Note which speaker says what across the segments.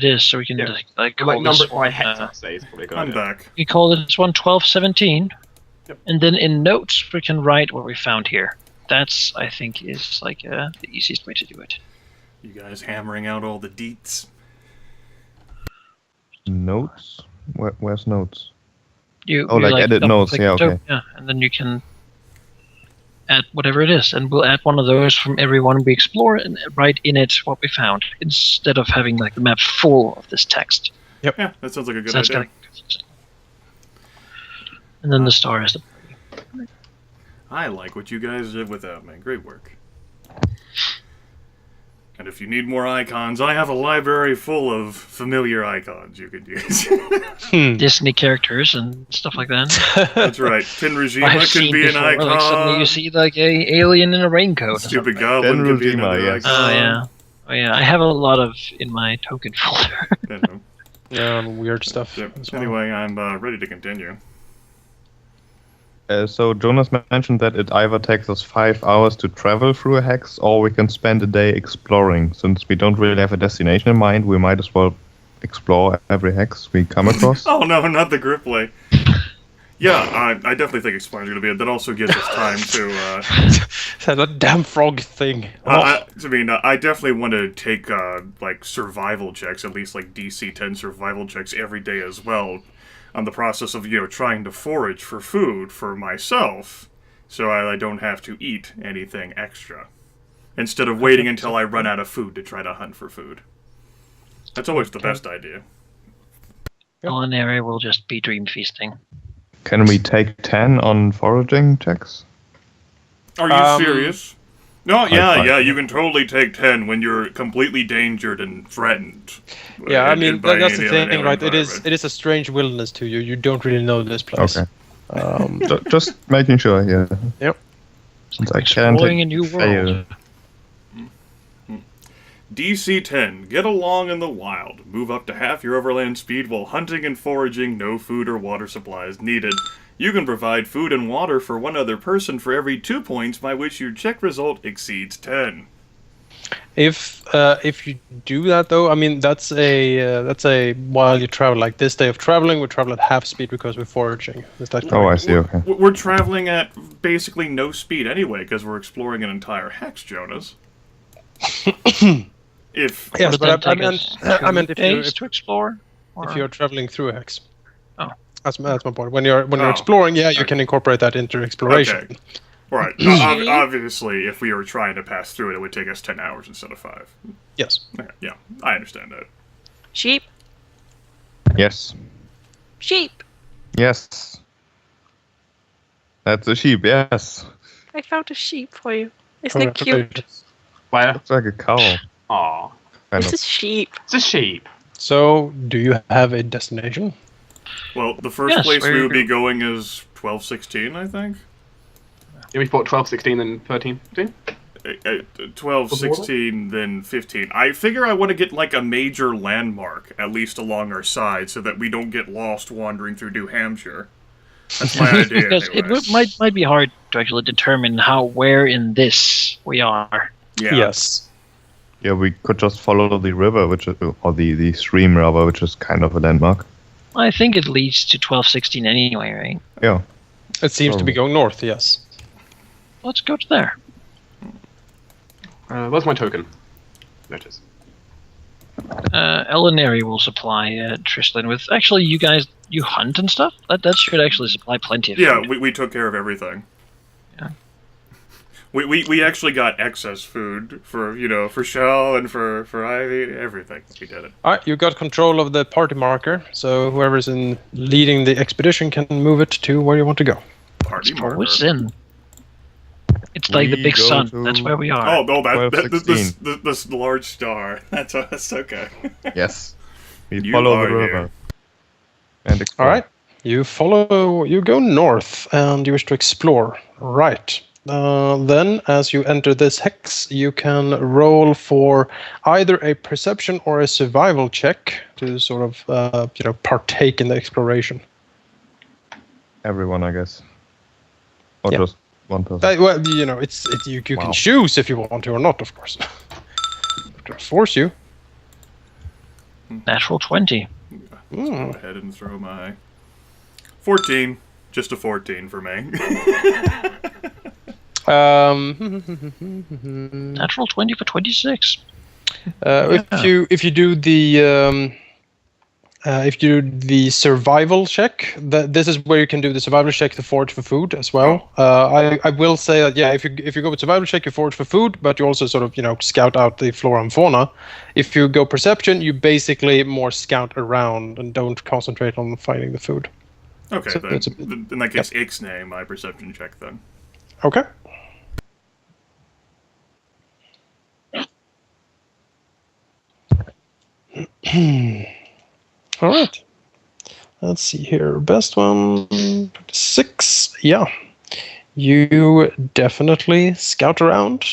Speaker 1: is, so we can like call
Speaker 2: number
Speaker 1: this
Speaker 2: it by
Speaker 1: one.
Speaker 2: hex, I'd say, is probably a good
Speaker 3: I'm
Speaker 2: idea.
Speaker 3: back.
Speaker 1: We call this one 1217.
Speaker 2: Yep.
Speaker 1: And then in notes we can write what we found here. That's, I think, is like the easiest way to do it.
Speaker 3: You guys hammering out all the deets.
Speaker 4: Notes? Where's notes?
Speaker 1: You
Speaker 4: like edit notes,
Speaker 1: click
Speaker 4: yeah, okay.
Speaker 1: Yeah, and then you can add whatever it is, and we'll add one of those from every one we explore and write in it what we found, instead of having like the map full of this text.
Speaker 3: Yep. Yeah, that sounds like a good
Speaker 1: So that's
Speaker 3: idea.
Speaker 1: kinda confusing. And then the star is the
Speaker 3: I like what you guys did without me. Great work. And if you need more icons, I have a library full of familiar icons you could use.
Speaker 1: Disney characters and stuff like that.
Speaker 3: That's right.
Speaker 1: I've
Speaker 3: Tenrajima can
Speaker 1: seen
Speaker 3: be an
Speaker 1: before,
Speaker 3: icon.
Speaker 1: like suddenly you see like a alien in a raincoat.
Speaker 3: Stupid goblin could be another
Speaker 4: Tenrajima, yes.
Speaker 3: icon.
Speaker 1: Oh yeah. I have a lot of in my token folder.
Speaker 3: You know.
Speaker 5: Yeah, weird stuff.
Speaker 3: Yep.
Speaker 5: as well.
Speaker 3: Anyway, I'm ready to continue.
Speaker 4: So Jonas mentioned that it either takes us 5 hours to travel through a hex, or we can spend a day exploring. Since we don't really have a destination in mind, we might as well explore every hex we come across.
Speaker 3: Oh no, not the grip play. Yeah, I definitely think exploring is going to be it. That also gives us time to...
Speaker 5: That damn frog thing.
Speaker 3: I definitely want to take, like, survival checks, at least, like, DC 10 survival checks every day as well, on the process of, trying to forage for food for myself, so I don't have to eat anything extra, instead of waiting until I run out of food to try to hunt for food. That's always the best idea.
Speaker 1: Alauneari will just be dream feasting.
Speaker 4: Can we take 10 on foraging checks?
Speaker 3: Are you serious? No,
Speaker 4: find-
Speaker 3: yeah, you can totally take 10 when you're completely endangered and threatened.
Speaker 5: Yeah, I
Speaker 3: And
Speaker 5: mean
Speaker 3: by
Speaker 5: that's the
Speaker 3: any
Speaker 5: thing,
Speaker 3: alien
Speaker 5: right? It
Speaker 3: environment.
Speaker 5: is a strange wilderness to you. You don't really know this place.
Speaker 4: Okay. Just making sure here.
Speaker 5: Yep.
Speaker 4: Since I can't
Speaker 1: Exploring a new
Speaker 4: fail.
Speaker 1: world.
Speaker 3: DC 10. Get along in the wild. Move up to half your overland speed while hunting and foraging. No food or water supplies needed. You can provide food and water for one other person for every 2 points by which your check result exceeds 10.
Speaker 5: If you do that though, I mean that's a while you travel. Like this day of traveling, we travel at half speed because we're foraging. Is that correct?
Speaker 4: Oh, I see, okay.
Speaker 3: We're traveling at basically no speed anyway because we're exploring an entire hex, Jonas. If
Speaker 5: Yes,
Speaker 1: Would
Speaker 5: but
Speaker 1: that
Speaker 5: I
Speaker 1: take
Speaker 5: meant
Speaker 1: us
Speaker 5: I meant
Speaker 1: 2
Speaker 5: if
Speaker 1: days to explore.
Speaker 5: you're traveling through a hex.
Speaker 1: Oh.
Speaker 5: That's my point. When you're
Speaker 3: Oh.
Speaker 5: exploring, yeah, you can incorporate that into exploration.
Speaker 3: Okay. Right. Obviously, if we were trying to pass through it, it would take us 10 hours instead of 5.
Speaker 5: Yes.
Speaker 3: Okay, yeah, I understand that.
Speaker 6: Sheep.
Speaker 4: Yes.
Speaker 6: Sheep.
Speaker 4: Yes. That's a sheep, yes.
Speaker 6: I found a sheep for you. Isn't it cute?
Speaker 2: Where?
Speaker 4: Looks like a cow.
Speaker 2: Aw,
Speaker 4: Kind
Speaker 6: It's
Speaker 4: of.
Speaker 6: a sheep.
Speaker 2: it's a sheep.
Speaker 5: So, do you have a destination?
Speaker 3: Well, the first
Speaker 1: Yes,
Speaker 3: place we
Speaker 1: we're-
Speaker 3: would be going is 1216, I think.
Speaker 2: Yeah, we fought 12, 16, then 13, 15.
Speaker 3: 12, 16, then 15. I figure I want to get like a major landmark, at least along our side, so that we don't get lost wandering through New Hampshire. That's my idea.
Speaker 1: Because
Speaker 3: anyway.
Speaker 1: it might be hard to actually determine where in this we are.
Speaker 3: Yeah.
Speaker 5: Yes.
Speaker 4: Yeah, we could just follow the river, which is, or the stream rather, which is kind of a landmark.
Speaker 1: I think it leads to 1216 anyway, right?
Speaker 4: Yeah.
Speaker 5: It seems to be going north, yes.
Speaker 1: Let's go to there.
Speaker 2: Where's my token? Notice.
Speaker 1: Alauneari will supply Tristan with... Actually, you hunt and stuff? That should actually supply plenty of
Speaker 3: Yeah,
Speaker 1: food.
Speaker 3: we took care of everything.
Speaker 1: Yeah.
Speaker 3: We actually got excess food for Shell and for Ivy, everything. We did it.
Speaker 5: Alright, you got control of the party marker, so whoever's leading the expedition can move it to where you want to go.
Speaker 3: Party marker.
Speaker 1: What's in? It's like the
Speaker 4: We
Speaker 1: big
Speaker 4: go
Speaker 1: sun.
Speaker 4: to-
Speaker 1: That's where we are.
Speaker 3: Oh, no,
Speaker 4: Well,
Speaker 3: this large star. That's okay.
Speaker 4: Yes. We
Speaker 3: You
Speaker 4: follow
Speaker 3: are
Speaker 4: the river.
Speaker 3: here.
Speaker 4: And explore.
Speaker 5: Alright, you go north and you wish to explore. Right. Then, as you enter this hex, you can roll for either a perception or a survival check to sort of, partake in the exploration.
Speaker 4: Everyone, I guess. Or
Speaker 5: Yeah.
Speaker 4: just one person.
Speaker 5: Well, you
Speaker 4: Wow.
Speaker 5: can choose if you want to or not, of course. Don't force you.
Speaker 1: Natural 20.
Speaker 3: Let's go ahead and throw my 14. Just a 14 for me.
Speaker 1: Natural 20 for 26.
Speaker 5: If you do the survival check, this is where you can do the survival check to forage for food as well. I will say that if you go with survival check, you forage for food, but you also sort of scout out the flora and fauna. If you go perception, you basically more scout around and don't concentrate on finding the food.
Speaker 3: Okay,
Speaker 5: So
Speaker 3: then in that case, Ixnay, my perception check then.
Speaker 5: Okay. All right. Let's see here. Best one, 6. Yeah. You definitely scout around.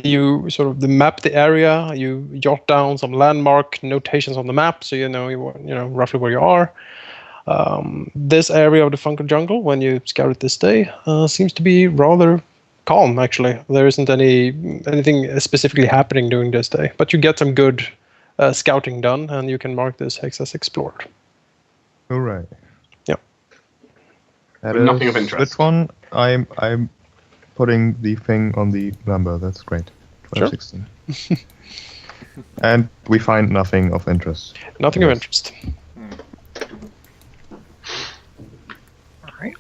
Speaker 5: You sort of map the area. You jot down some landmark notations on the map, so you know roughly where you are. This area of the Fungal Jungle, when you scout it this day, seems to be rather calm. Actually, there isn't anything specifically happening during this day, but you get some good scouting done, and you can mark this hex as explored.
Speaker 4: All right.
Speaker 5: Yeah.
Speaker 4: That
Speaker 2: With nothing
Speaker 4: is
Speaker 2: of interest.
Speaker 4: Which one? I'm putting the thing on the number. That's great. 12,
Speaker 5: Sure.
Speaker 4: 16. And we find nothing of interest.
Speaker 5: Nothing of interest.
Speaker 1: Alright.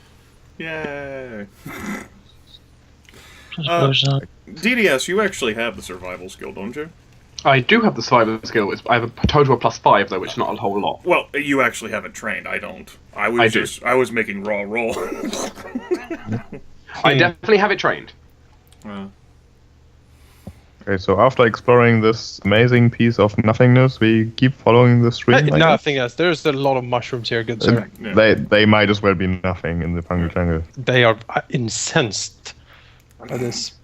Speaker 3: Yay! DDS, you actually have the survival skill, don't you?
Speaker 2: I do have the survival skill. I have a total of +5 though, which is not a whole lot.
Speaker 3: Well, you actually have it trained. I don't. I was making raw roll.
Speaker 2: I definitely have it trained.
Speaker 4: Okay, so after exploring this amazing piece of nothingness, we keep following the stream. I guess?
Speaker 5: Nothing else. There's a lot of mushrooms here, good sir.
Speaker 4: They might as well be nothing in the Fungal Jungle.
Speaker 5: They are incensed by this.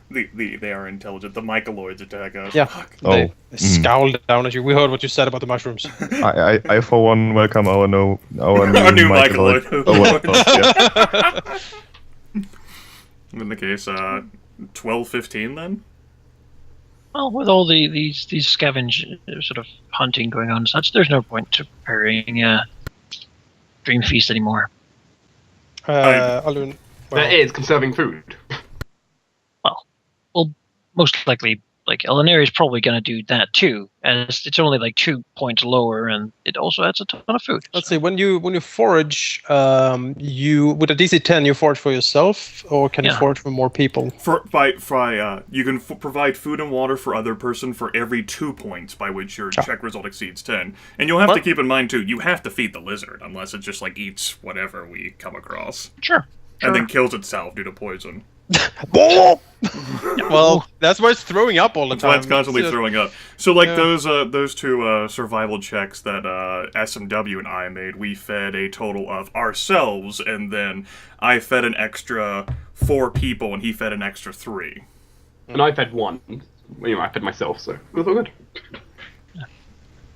Speaker 3: They are intelligent. The mycoloids attack us.
Speaker 5: Yeah,
Speaker 3: Fuck.
Speaker 5: they scowl down at you. We heard what you said about the mushrooms.
Speaker 4: I for one welcome our new
Speaker 3: mycoloid.
Speaker 4: Yeah.
Speaker 3: In the case, 12-15 then?
Speaker 1: Well, with all these scavenge sort of hunting going on and such, there's no point to preparing Dream Feast anymore.
Speaker 5: Alun,
Speaker 2: There is conserving food.
Speaker 1: Well, most likely, Alauneari is probably going to do that too, as it's only 2 points lower, and it also adds a ton of food.
Speaker 5: let's see. When you forage, you with a DC 10, you forage for yourself, or can you forage for more people?
Speaker 3: You can provide food and water for other person for every 2 points by which your check result exceeds 10. And you'll have to keep in mind too, you have to feed the lizard unless it just eats whatever we come across.
Speaker 1: Sure.
Speaker 3: And then kills itself due to poison.
Speaker 5: Well, that's why it's throwing up all the
Speaker 3: That's why
Speaker 5: time.
Speaker 3: it's constantly throwing up. So, those two survival checks that SMW and I made, we fed a total of ourselves, and then I fed an extra 4 people, and he fed an extra 3.
Speaker 2: And I fed 1. I fed myself, so it was all good.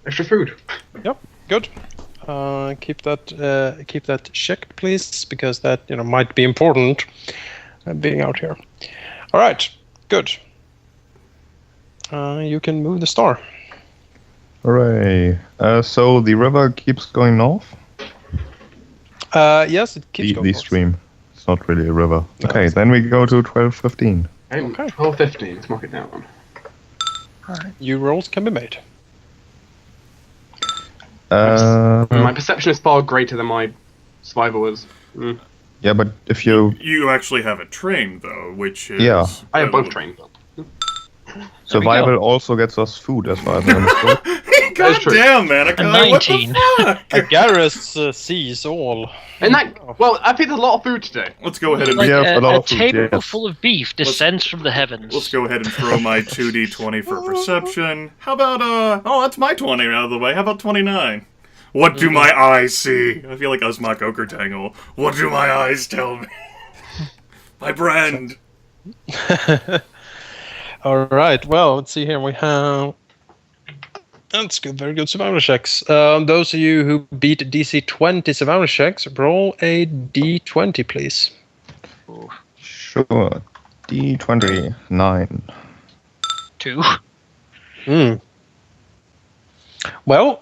Speaker 2: Extra food.
Speaker 5: Yep, good. Keep that checked, please, because that might be important. Being out here. All right, good. You can move the star.
Speaker 4: Hooray. So the river keeps going north?
Speaker 5: Yes, it keeps going
Speaker 4: The
Speaker 5: north.
Speaker 4: stream. It's not really a river.
Speaker 5: No,
Speaker 4: Okay, then we go to 12-15.
Speaker 2: Okay. 12-15, let's mark it down.
Speaker 5: New rolls can be made.
Speaker 2: My perception is far greater than my survival is.
Speaker 4: Yeah, but if you...
Speaker 3: You actually have it trained, though, which is...
Speaker 4: Yeah.
Speaker 2: I have both trained.
Speaker 4: Survival also gets us food, as far as I understood.
Speaker 3: God
Speaker 2: true.
Speaker 3: damn, Manaki,
Speaker 1: A
Speaker 3: what the
Speaker 1: 19.
Speaker 3: fuck?
Speaker 5: Garrus sees all.
Speaker 2: And well, I picked a lot of food today.
Speaker 3: Let's go ahead and...
Speaker 4: We have a lot
Speaker 1: a
Speaker 4: of food,
Speaker 1: table
Speaker 4: yes.
Speaker 1: full of beef descends from the heavens.
Speaker 3: Let's go ahead and throw my 2d20 for perception. How about, oh, that's my 20 out of the way. How about 29? What do my eyes see? I feel like Uzmak Okertangle. What do my eyes tell me? My brand.
Speaker 5: All right. Well, let's see here. We have. That's good. Very good survival checks. Those of you who beat DC 20 survival checks, roll a D20, please.
Speaker 4: Sure. D20. 9.
Speaker 1: 2.
Speaker 5: Well,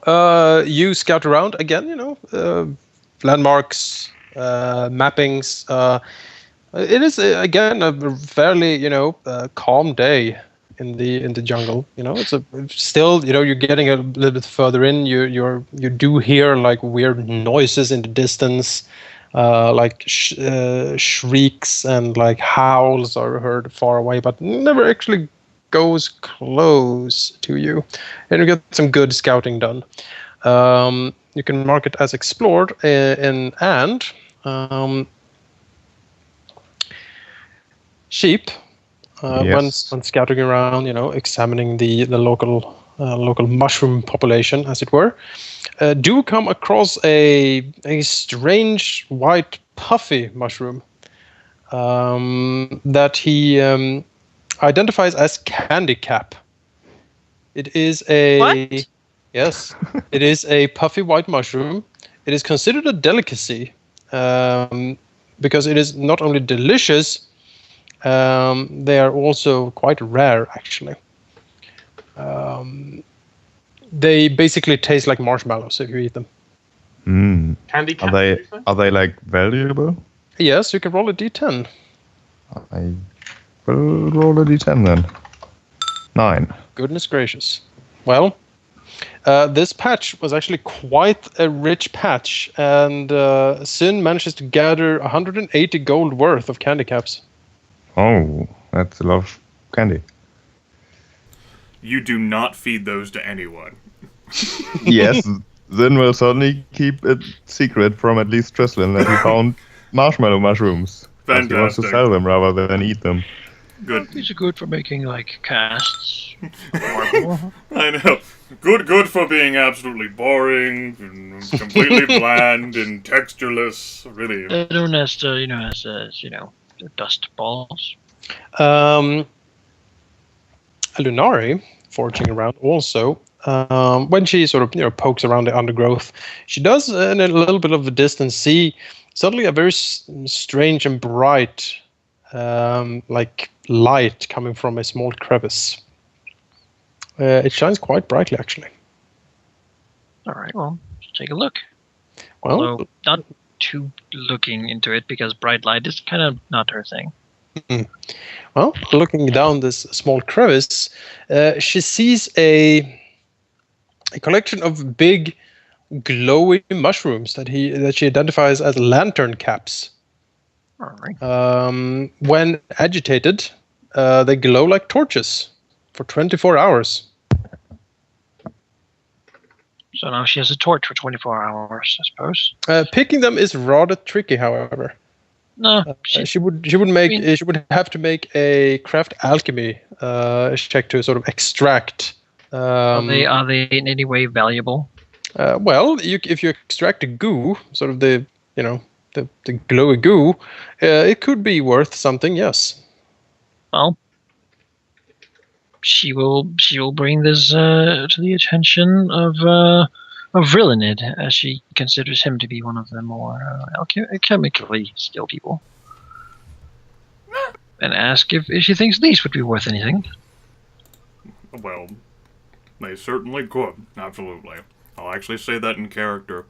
Speaker 5: you scout around again. Landmarks, mappings. It is again a fairly calm day in the jungle. It's still you're getting a little bit further in. You do hear like weird noises in the distance, like shrieks and like howls are heard far away, but never actually goes close to you, and you get some good scouting done. You can mark it as explored, and sheep.
Speaker 4: Yes.
Speaker 5: When scouting around, examining the local mushroom population, as it were, do come across a strange white puffy mushroom that he identifies as candy cap. It is a
Speaker 6: What?
Speaker 5: Yes, it is a puffy white mushroom. It is considered a delicacy because it is not only delicious, they are also quite rare, actually. They basically taste like marshmallows if you eat them.
Speaker 2: Candy
Speaker 4: Are
Speaker 2: cap.
Speaker 4: they like valuable?
Speaker 5: Yes, you can roll a d10.
Speaker 4: I will roll a d10 then. 9.
Speaker 5: Goodness gracious. Well, this patch was actually quite a rich patch, and Zyn manages to gather 180 gold worth of candy caps.
Speaker 4: Oh, that's a lot of candy.
Speaker 3: You do not feed those to anyone.
Speaker 4: Yes, Zyn will certainly keep it secret from at least Trislin that he found marshmallow mushrooms. Because he wants to
Speaker 3: Fantastic.
Speaker 4: sell them rather than eat them.
Speaker 3: Good.
Speaker 1: These are good for making like casts. Marble.
Speaker 3: I know. Good for being absolutely boring and completely bland and textureless. Really.
Speaker 1: Known as the dust balls.
Speaker 5: Alauneari, foraging around also, when she sort of pokes around the undergrowth, she does in a little bit of a distance see suddenly a very strange and bright like light coming from a small crevice. It shines quite brightly, actually.
Speaker 1: All right, well, let's take a look.
Speaker 5: Well,
Speaker 1: Although not too looking into it because bright light is kind of not her thing.
Speaker 5: well, looking down this small crevice, she sees a collection of big, glowy mushrooms that she identifies as lantern caps.
Speaker 1: All right.
Speaker 5: When agitated, they glow like torches for 24 hours.
Speaker 1: So now she has a torch for 24 hours, I suppose.
Speaker 5: Picking them is rather tricky, however.
Speaker 1: No,
Speaker 5: She would have to make a craft alchemy check to sort of extract.
Speaker 1: are they in any way valuable?
Speaker 5: Well, if you extract the goo, sort of the glowy goo, it could be worth something. Yes.
Speaker 1: Well, she will bring this to the attention of Rilinid, as she considers him to be one of the more alchemically skilled people, and ask if she thinks these would be worth anything.
Speaker 3: Well, they certainly could. Absolutely. I'll actually say that in character.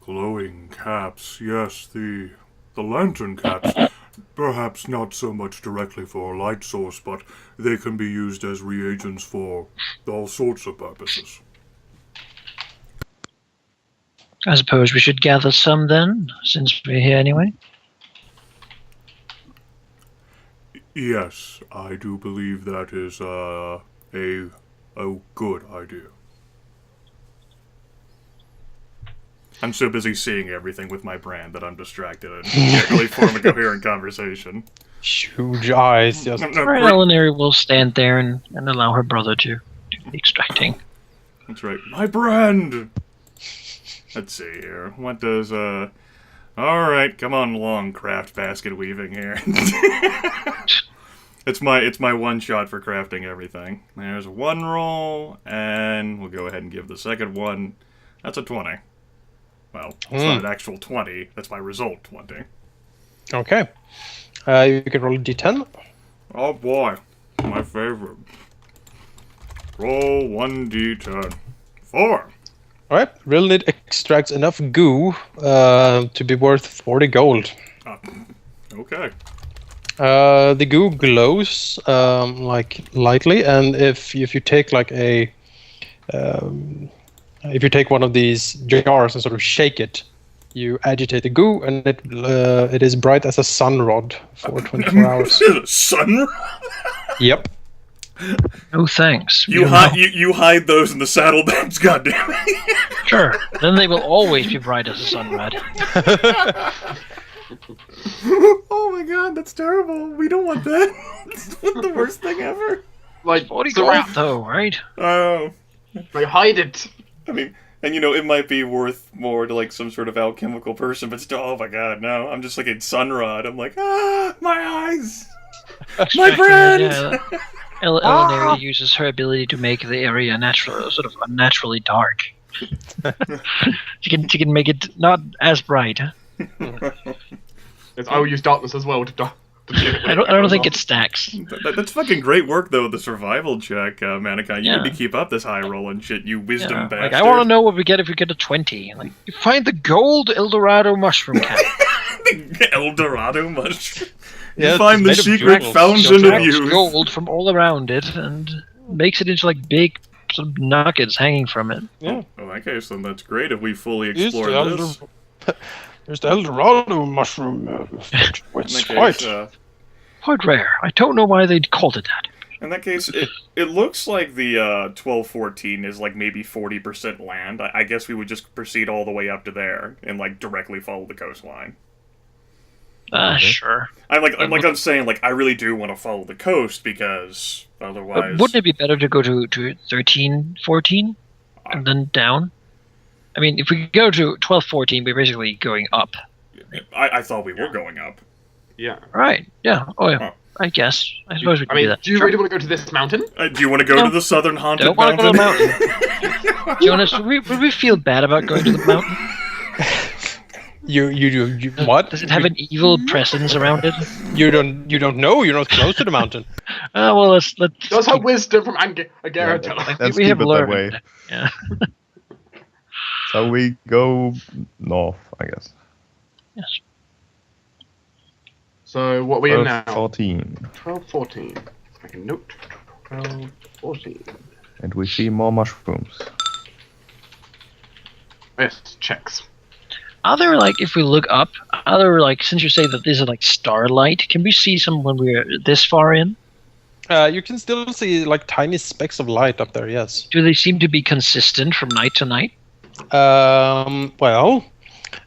Speaker 3: Glowing caps, yes, the lantern caps. Perhaps not so much directly for a light source, but they can be used as reagents for all sorts of purposes.
Speaker 1: I suppose we should gather some then, since we're here anyway.
Speaker 3: Yes, I do believe that is a good idea. I'm so busy seeing everything with my brand that I'm distracted and can't really form a coherent conversation.
Speaker 5: Huge eyes. Just
Speaker 1: Right, Alauneari will stand there and allow her brother to do the extracting.
Speaker 3: That's right. My brand! Let's see here. What does, Alright, come on along, craft basket weaving here. It's my one shot for crafting everything. There's one roll, and we'll go ahead and give the second one. That's a 20. Well, it's not an actual 20. That's my result 20.
Speaker 5: okay. You can roll a d10.
Speaker 3: Oh boy, my favorite. Roll 1d10. 4.
Speaker 5: All right. Rilinid extracts enough goo to be worth 40 gold.
Speaker 3: Okay.
Speaker 5: The goo glows like lightly, and if you take like if you take one of these jars and sort of shake it, you agitate the goo, and it is bright as a sun rod for 24 hours.
Speaker 3: Sun rod?
Speaker 5: Yep.
Speaker 1: No thanks.
Speaker 3: You hide those in the saddlebags, goddammit.
Speaker 1: Sure. Then they will always be bright as a sunrod.
Speaker 3: Oh my god, that's terrible. We don't want that. That's the worst thing ever.
Speaker 2: Like,
Speaker 1: 40
Speaker 2: so
Speaker 1: gold, though, right?
Speaker 3: Oh.
Speaker 2: Like, hide it.
Speaker 3: I mean, and you know, it might be worth more to like some sort of alchemical person, but still, oh my god, no. I'm just looking at Sunrod. I'm like, my eyes. My friend.
Speaker 1: Yeah. Alauneari uses her ability to make the area sort of unnaturally dark. she can make it not as bright.
Speaker 2: I will use darkness as well to get it.
Speaker 1: I don't think it stacks.
Speaker 3: That's fucking great work, though, the survival check, Manaki. You need to keep up this high roll and shit, you wisdom bastard.
Speaker 1: Like, I want to know what we get if we get a 20. Like, you find the gold Eldorado mushroom cap.
Speaker 3: The Eldorado mushroom.
Speaker 5: Yeah,
Speaker 3: You find the secret fountain of youth.
Speaker 1: Gold from all around it and makes it into like big sort of nuggets hanging from it.
Speaker 5: Yeah.
Speaker 3: In that case, then that's great if we fully explore this.
Speaker 5: There's the Eldorado mushroom. It's white.
Speaker 1: Quite rare. I don't know why they called it that.
Speaker 3: In that case, it looks like the 1214 is like maybe 40% land. I guess we would just proceed all the way up to there and like directly follow the coastline.
Speaker 1: Sure.
Speaker 3: I'm saying, like, I really do want to follow the coast because otherwise.
Speaker 1: Wouldn't it be better to go to 13, 14 and then down? I mean, if we go to 12, 14, we're basically going up.
Speaker 3: I thought we were going up.
Speaker 2: Yeah.
Speaker 1: Right. Yeah. Oh, yeah. I guess. I suppose we could do that.
Speaker 2: Do you really want to go to this mountain?
Speaker 3: Do you want to go to the southern haunted
Speaker 1: Don't want
Speaker 3: mountain?
Speaker 1: to go to the mountain. Jonas, would we feel bad about going to the mountain?
Speaker 5: You what?
Speaker 1: Does it have an evil presence around it?
Speaker 5: You don't know. You're not close to the mountain.
Speaker 1: Well, let's.
Speaker 2: Does have wisdom from Agaratella.
Speaker 4: Let's
Speaker 1: we
Speaker 4: keep
Speaker 1: have
Speaker 4: it that
Speaker 1: learned.
Speaker 4: way.
Speaker 1: Yeah.
Speaker 4: So we go north, I guess.
Speaker 1: Yes.
Speaker 2: So what are we in now?
Speaker 4: 14.
Speaker 2: 12, 14. Make a note. 12, 14.
Speaker 4: And we see more mushrooms.
Speaker 2: Yes, checks.
Speaker 1: Are there, like, if we look up, since you say that these are like starlight, can we see some when we're this far in?
Speaker 5: You can still see like tiny specks of light up there. Yes.
Speaker 1: Do they seem to be consistent from night to night?
Speaker 5: Well,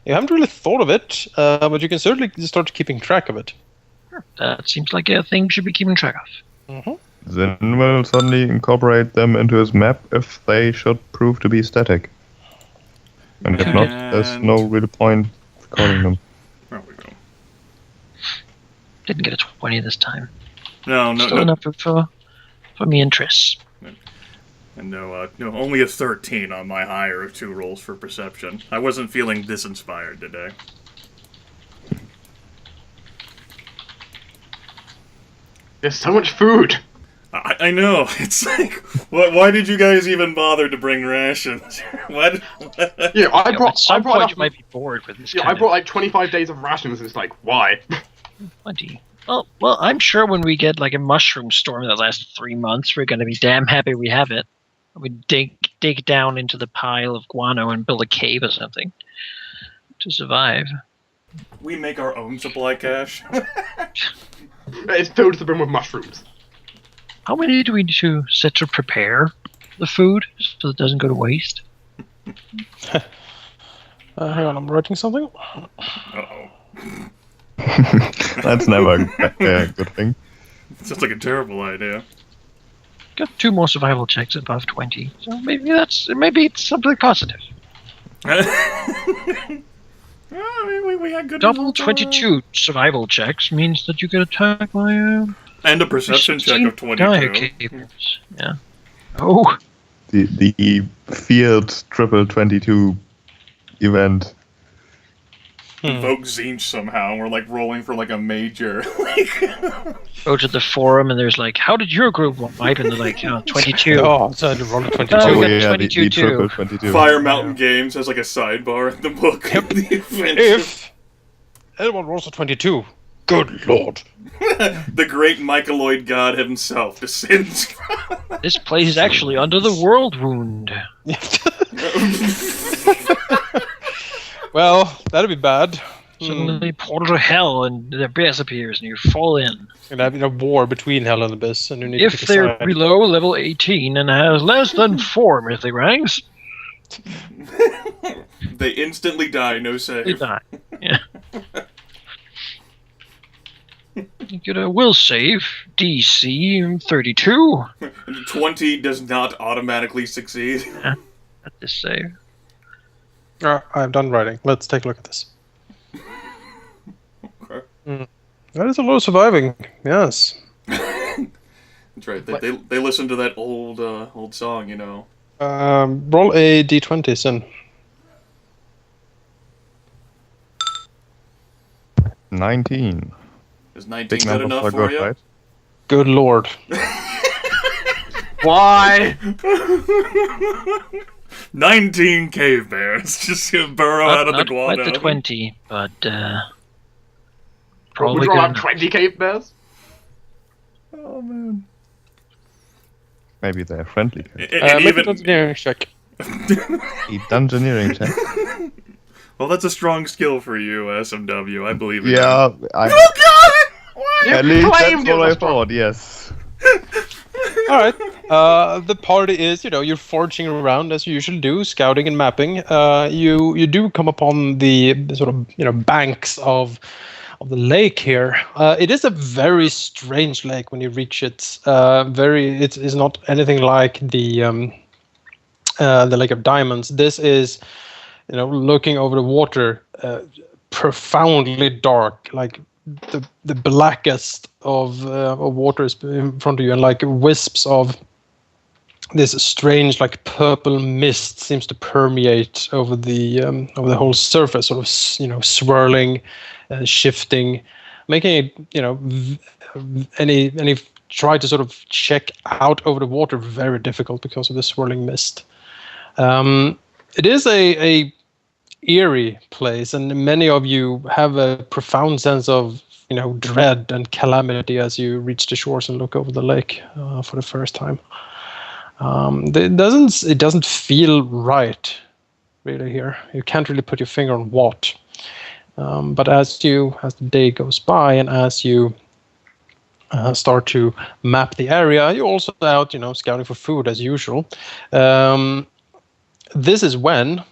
Speaker 5: you haven't really thought of it, but you can certainly start keeping track of it.
Speaker 1: That seems like a thing we should be keeping track of.
Speaker 5: Mm-hmm.
Speaker 4: Then we'll suddenly incorporate them into his map if they should prove to be static. And if not, there's no real point calling them.
Speaker 3: There we go.
Speaker 1: Didn't get a 20 this time.
Speaker 3: No.
Speaker 1: Still enough for me and Triss.
Speaker 3: And no, only a 13 on my higher of 2 rolls for perception. I wasn't feeling this inspired today.
Speaker 2: There's so much food.
Speaker 3: I know. It's like, why did you guys even bother to bring rations? What?
Speaker 2: Yeah,
Speaker 1: At some point you might be bored with this.
Speaker 2: Yeah, I brought like 25 days of rations, and it's like, why?
Speaker 1: 20. Well, I'm sure when we get like a mushroom storm that lasts 3 months, we're going to be damn happy we have it. We dig down into the pile of guano and build a cave or something to survive.
Speaker 3: We make our own supply cache.
Speaker 2: It's filled to the brim with mushrooms.
Speaker 1: How many do we need to set to prepare the food so it doesn't go to waste?
Speaker 5: Hang on, I'm writing something.
Speaker 3: Uh-oh.
Speaker 4: That's never a good thing.
Speaker 3: Sounds like a terrible idea.
Speaker 1: Got 2 more survival checks above 20, so maybe it's something positive.
Speaker 3: We had good
Speaker 1: Double
Speaker 3: results.
Speaker 1: 22 survival checks means that you get attacked by
Speaker 3: And a perception check of 22.
Speaker 1: Cables. Yeah. Oh.
Speaker 4: The feared triple 22 event.
Speaker 3: invoke Zinch somehow, and we're like rolling for like a major.
Speaker 1: Go to the forum and there's like, how did your group wipe? And they're like, 22.
Speaker 5: Oh, so I rolled a 22.
Speaker 1: Oh,
Speaker 4: Oh,
Speaker 1: we got
Speaker 4: yeah,
Speaker 1: 22
Speaker 4: the
Speaker 1: too.
Speaker 4: triple 22.
Speaker 3: Fire Mountain Games has like a sidebar in the book.
Speaker 5: Yep.
Speaker 3: The adventure.
Speaker 5: If anyone rolls a 22, good lord.
Speaker 3: The great Michaeloid god himself descends.
Speaker 1: This place is actually under the world wound.
Speaker 5: Well, that'd be bad.
Speaker 1: Suddenly portal to hell and the abyss appears and you fall in.
Speaker 5: Gonna have a war between hell and abyss, and you need
Speaker 1: If
Speaker 5: to pick a
Speaker 1: they're
Speaker 5: side.
Speaker 1: below level 18 and has less than 4 mythic ranks,
Speaker 3: They instantly die, no
Speaker 1: they
Speaker 3: save.
Speaker 1: die. Yeah. You get a will save, DC 32
Speaker 3: And 20 does not automatically succeed.
Speaker 1: at this save.
Speaker 5: I'm done writing. Let's take a look at this.
Speaker 3: Okay.
Speaker 5: That is a low surviving. Yes.
Speaker 3: That's right. They listen to that old song, you know.
Speaker 5: Roll a d20, Zyn.
Speaker 4: 19.
Speaker 3: Is 19
Speaker 4: Big
Speaker 3: good
Speaker 4: numbers
Speaker 3: enough
Speaker 4: are
Speaker 3: for
Speaker 4: good,
Speaker 3: you?
Speaker 4: right?
Speaker 5: Good lord.
Speaker 2: Why?
Speaker 3: 19 cave bears just gonna burrow out of the
Speaker 1: Not
Speaker 3: guano.
Speaker 1: quite the 20, but
Speaker 2: Would
Speaker 1: probably
Speaker 2: you roll out
Speaker 1: good.
Speaker 2: 20 cave bears?
Speaker 3: Oh man.
Speaker 4: Maybe they're friendly.
Speaker 3: And
Speaker 5: Make
Speaker 3: even
Speaker 5: an engineering check.
Speaker 4: A dungeoneering check.
Speaker 3: well, that's a strong skill for you, SMW. I believe in
Speaker 4: Yeah,
Speaker 3: Oh God!
Speaker 4: at least that's what I thought, yes.
Speaker 5: All right. The party is, you're foraging around as you usually do, scouting and mapping. You do come upon the sort of banks of the lake here. It is a very strange lake when you reach it. It is not anything like the Lake of Diamonds. This is, looking over the water, profoundly dark, like the blackest of water is in front of you, and like wisps of this strange, like purple mist seems to permeate over the whole surface, sort of swirling, shifting, making it any try to sort of check out over the water very difficult because of the swirling mist. It is a eerie place, and many of you have a profound sense of dread and calamity as you reach the shores and look over the lake for the first time. It doesn't feel right really here. You can't really put your finger on what. But as the day goes by and as you start to map the area, you're also out scouting for food as usual. This is when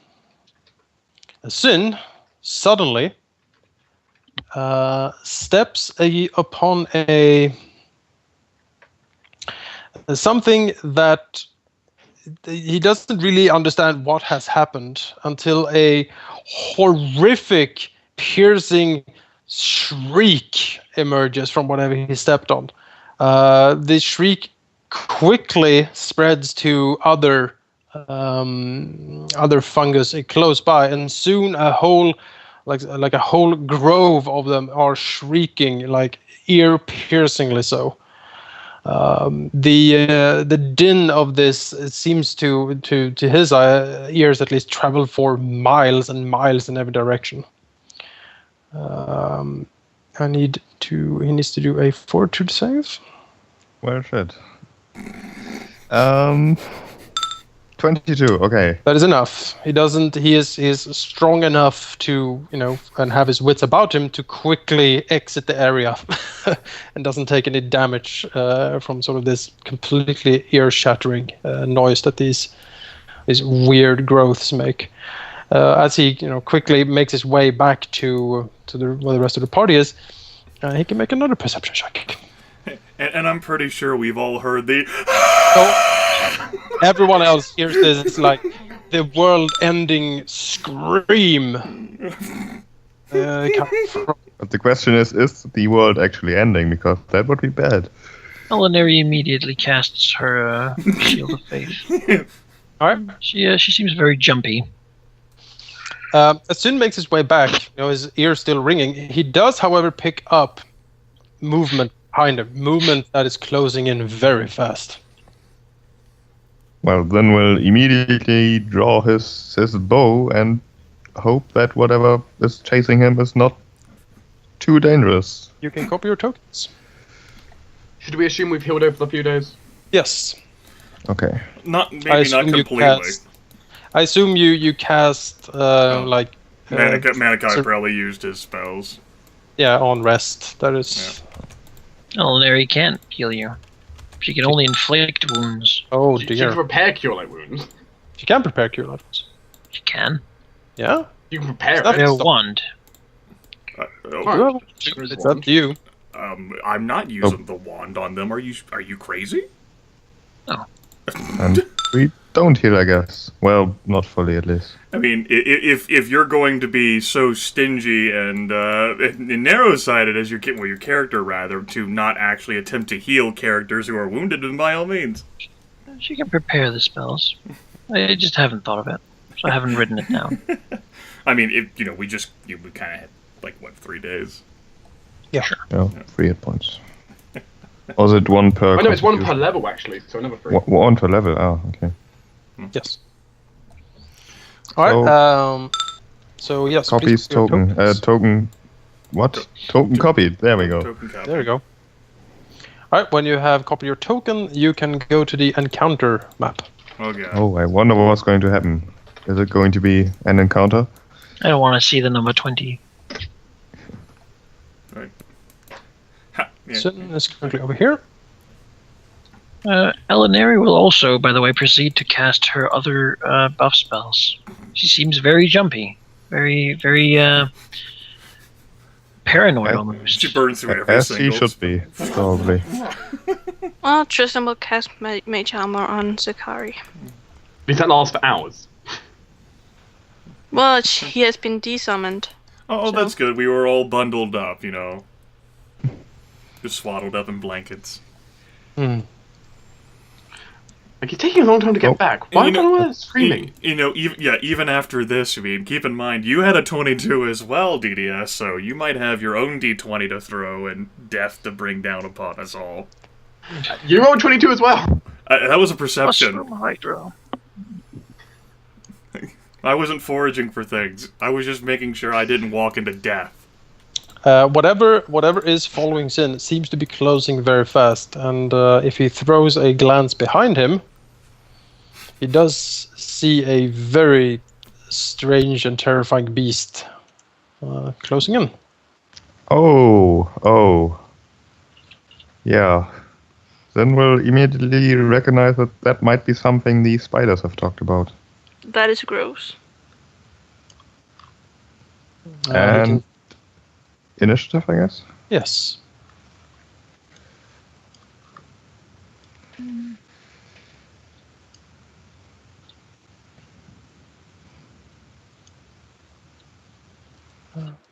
Speaker 5: Zyn suddenly steps upon something that he doesn't really understand what has happened until a horrific, piercing shriek emerges from whatever he stepped on. The shriek quickly spreads to other fungus close by, and soon a whole like a whole grove of them are shrieking, like ear-piercingly so. The din of this seems to his ears at least travel for miles and miles in every direction. He needs to do a fortitude save.
Speaker 4: Well, shit. 22, okay.
Speaker 5: That is enough. He is strong enough to, and have his wits about him to quickly exit the area and doesn't take any damage from sort of this completely ear-shattering noise that these weird growths make. As he, quickly makes his way back to where the rest of the party is, he can make another perception check.
Speaker 3: And I'm pretty sure we've all heard the...
Speaker 5: Everyone else hears this. It's like the world-ending scream.
Speaker 4: But the question is the world actually ending? Because that would be bad.
Speaker 1: Alauneari immediately casts her Shield of Faith.
Speaker 5: All right.
Speaker 1: She seems very jumpy.
Speaker 5: As Zyn makes his way back, his ears still ringing. He does, however, pick up movement behind him, movement that is closing in very fast.
Speaker 4: Well, then we'll immediately draw his bow and hope that whatever is chasing him is not too dangerous.
Speaker 5: You can copy your tokens.
Speaker 2: Should we assume we've healed over the few days?
Speaker 5: Yes.
Speaker 4: Okay.
Speaker 3: Not
Speaker 5: assume you
Speaker 3: completely.
Speaker 5: I assume you cast
Speaker 3: Manaki
Speaker 5: so-
Speaker 3: probably used his spells.
Speaker 5: on rest. That is.
Speaker 1: Alauneari can't heal you. She can only inflict wounds.
Speaker 5: Oh
Speaker 2: You can
Speaker 5: dear.
Speaker 2: prepare cure light wounds.
Speaker 5: She can prepare cure lights.
Speaker 1: She can.
Speaker 5: Yeah.
Speaker 2: You can prepare
Speaker 5: That's
Speaker 2: it.
Speaker 1: A wand.
Speaker 2: Oh.
Speaker 5: It's up to you.
Speaker 3: I'm not using the wand on them. Are you crazy?
Speaker 4: And we don't heal, I guess. Well, not fully at least.
Speaker 3: I mean, if you're going to be so stingy and narrow-sighted as your character, rather, to not actually attempt to heal characters who are wounded, then by all means.
Speaker 1: She can prepare the spells. I just haven't thought of it, so I haven't written it down.
Speaker 3: I mean, we kind of had 3 days.
Speaker 5: Yeah.
Speaker 1: Sure.
Speaker 4: Yeah, 3 hit points. Or is it 1 per?
Speaker 2: Oh no, it's 1 per level actually, so another 3.
Speaker 4: 1 per level. Oh, okay.
Speaker 5: Yes. All right. So yes.
Speaker 4: Copies
Speaker 5: please copy your
Speaker 4: token.
Speaker 5: tokens.
Speaker 4: Token. What? Token copied. There we go.
Speaker 3: Token copy.
Speaker 5: There you go. All right. When you have copied your token, you can go to the encounter map.
Speaker 3: Oh god.
Speaker 4: Oh, I wonder what's going to happen. Is it going to be an encounter?
Speaker 1: I don't want to see the number 20.
Speaker 3: Right. Ha, yeah.
Speaker 5: Zyn is currently over here.
Speaker 1: Alauneari will also, by the way, proceed to cast her other buff spells. She seems very jumpy. Very, very paranoid almost.
Speaker 3: She burns through every
Speaker 4: As he
Speaker 3: single.
Speaker 4: should be, probably.
Speaker 6: Well, Tristan will cast Mage Armor on Zakari.
Speaker 2: Because that lasts for hours.
Speaker 6: Well, he has been desummoned.
Speaker 3: Oh,
Speaker 6: So?
Speaker 3: that's good. We were all bundled up, just swaddled up in blankets.
Speaker 2: Like, it's taking a long time to get back. Why
Speaker 3: You know-
Speaker 2: am I screaming?
Speaker 3: Even after this, keep in mind, you had a 22 as well, DDS, so you might have your own D20 to throw and death to bring down upon us all.
Speaker 2: You rolled 22 as well.
Speaker 3: That was a perception.
Speaker 1: Mushroom Hydro.
Speaker 3: I wasn't foraging for things. I was just making sure I didn't walk into death.
Speaker 5: Whatever is following Zyn seems to be closing very fast, and if he throws a glance behind him, he does see a very strange and terrifying beast closing in.
Speaker 4: Oh. Yeah. Then we'll immediately recognize that might be something the spiders have talked about.
Speaker 6: That is gross.
Speaker 5: He
Speaker 4: And
Speaker 5: can-
Speaker 4: initiative, I guess?
Speaker 5: yes.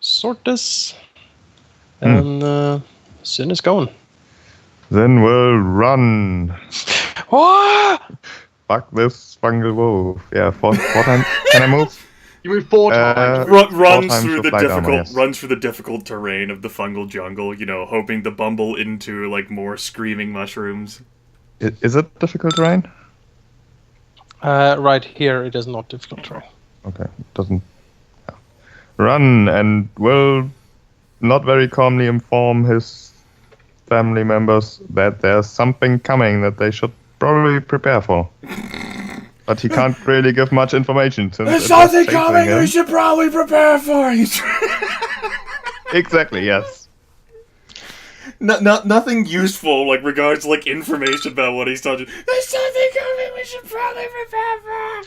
Speaker 5: Sort this. And Zyn is going.
Speaker 4: Then we'll run.
Speaker 5: What?
Speaker 4: Fuck this fungal wolf. Yeah, 4 times. Can I move?
Speaker 2: You moved 4 times.
Speaker 3: Runs
Speaker 4: times
Speaker 3: through
Speaker 4: with
Speaker 3: the
Speaker 4: light
Speaker 3: difficult
Speaker 4: armor, yes.
Speaker 3: runs through the difficult terrain of the fungal jungle, hoping to bumble into more screaming mushrooms.
Speaker 4: Is it difficult terrain?
Speaker 5: Right here, it is not difficult terrain.
Speaker 4: Okay, doesn't. Yeah. Run and will not very calmly inform his family members that there's something coming that they should probably prepare for. But he can't really give much information since
Speaker 3: There's
Speaker 4: it was
Speaker 3: something
Speaker 4: chasing
Speaker 3: coming
Speaker 4: him.
Speaker 3: we should probably prepare for.
Speaker 4: Exactly, yes.
Speaker 3: Nothing useful, regards information about what he's touching. There's something coming we should probably prepare for.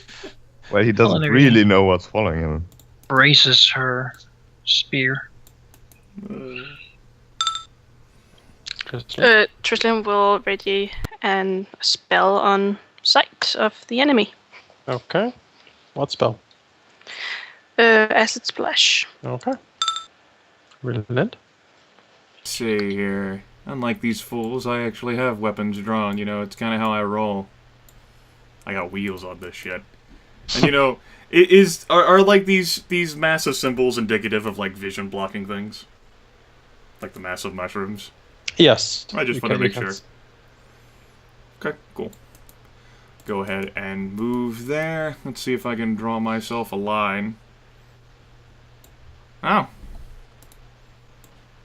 Speaker 4: Well, he doesn't
Speaker 1: Well,
Speaker 4: really know what's following him.
Speaker 1: Braces her spear.
Speaker 6: Tristan will ready a spell on sight of the enemy.
Speaker 5: Okay. What spell?
Speaker 6: Acid Splash.
Speaker 5: Okay. Rilinid.
Speaker 3: See here. Unlike these fools, I actually have weapons drawn. It's kind of how I roll. I got wheels on this shit. And are like these massive symbols indicative of like vision blocking things, like the massive mushrooms?
Speaker 5: Yes.
Speaker 3: I just want to
Speaker 5: you
Speaker 3: make
Speaker 5: can
Speaker 3: sure. Okay, cool. Go ahead and move there. Let's see if I can draw myself a line. Oh.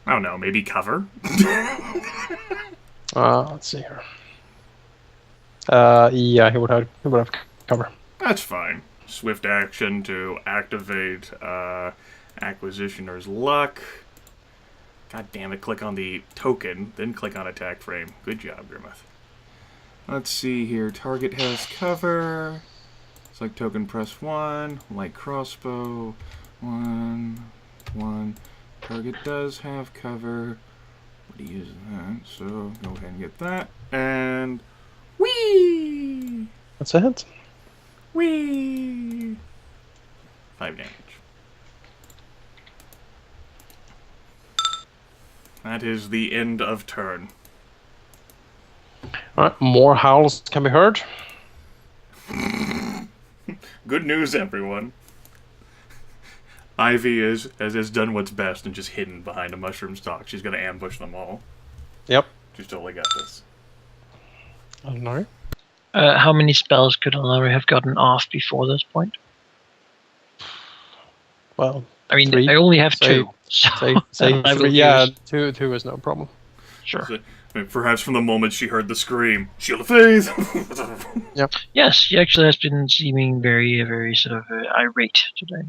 Speaker 3: I don't know, maybe cover?
Speaker 5: Let's see here. Yeah, he would have cover.
Speaker 3: That's fine. Swift action to activate Acquisitioner's Luck. God damn it, click on the token, then click on attack frame. Good job, Grimith. Let's see here. Target has cover. Select token, press 1. Light crossbow. 1. Target does have cover. What do you use that? So go ahead and get that. And whee!
Speaker 5: That's a hit.
Speaker 3: Whee! 5 damage. That is the end of turn.
Speaker 5: Alright, more howls can be heard.
Speaker 3: Good news, everyone. Ivy has done what's best and just hidden behind a mushroom stalk. She's gonna ambush them all.
Speaker 5: Yep.
Speaker 3: She's totally got this.
Speaker 5: Alauneari.
Speaker 1: How many spells could Alauneari have gotten off before this point?
Speaker 5: Well,
Speaker 1: I mean,
Speaker 5: 3.
Speaker 1: I only have
Speaker 5: Say-
Speaker 1: 2. So
Speaker 5: say
Speaker 1: I will
Speaker 5: 3. Yeah,
Speaker 1: use-
Speaker 5: 2 is no problem.
Speaker 1: Sure.
Speaker 3: So, I mean, perhaps from the moment she heard the scream, Shield of Faith!
Speaker 1: Yes, she actually has been seeming very, very sort of irate today.